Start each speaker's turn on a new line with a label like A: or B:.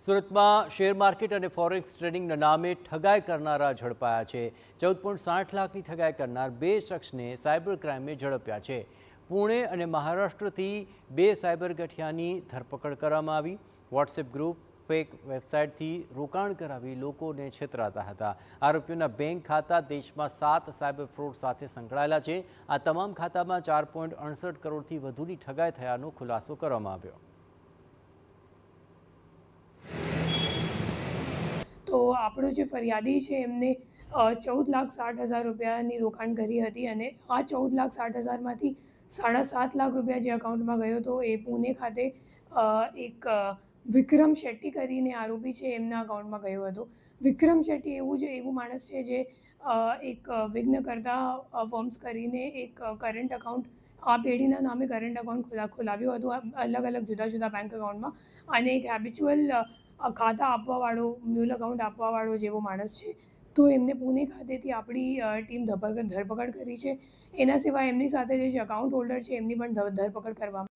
A: સુરતમાં share market અને forex ટ્રેડિંગના નામે ઠગાઈ કરનારા ઝડપાયા છે। 14.60 લાખની ઠગાઈ કરનાર બે શખ્સને સાયબર ક્રાઇમે ઝડપ્યા છે। પુણે અને મહારાષ્ટ્રથી બે સાયબર ગઠિયાની ધરપકડ કરવામાં આવી। વોટ્સએપ ગ્રુપ, ફેક વેબસાઇટથી રોકાણ કરાવી લોકોને છેતરાતા હતા। આરોપીઓના બેંક ખાતા દેશમાં 7 સાયબર ફ્રોડ સાથે સંકળાયેલા છે। આ તમામ ખાતામાં 4.68 કરોડથી વધુની ઠગાઈ થયાનો ખુલાસો કરવામાં આવ્યો।
B: તો આપણો જે ફરિયાદી છે એમને 14,60,000 રૂપિયાની રોકાણ કરી હતી અને આ 14,60,000માંથી 7.5 લાખ રૂપિયા જે અકાઉન્ટમાં ગયો હતો એ પુણે ખાતે એક વિક્રમ શેટ્ટી કરીને આરોપી છે એમના અકાઉન્ટમાં ગયો હતો। વિક્રમ શેટ્ટી એવું માણસ છે જે એક વિઘ્નકર્તા ફોર્મ્સ કરીને એક કરંટ એકાઉન્ટ આ પેઢીના નામે કરંટ એકાઉન્ટ ખોલાવ્યું હતું અલગ અલગ જુદા જુદા બેંક એકાઉન્ટમાં અને એક હેબિચ્યુઅલ ખાતા આપવાવાળો મ્યુલ એકાઉન્ટ આપવાવાળો જેવો માણસ છે। તો એમને પુણે ખાતેથી આપણી ટીમ ધરપકડ કરી છે। એના સિવાય એમની સાથે જે અકાઉન્ટ હોલ્ડર છે એમની પણ ધરપકડ કરવામાં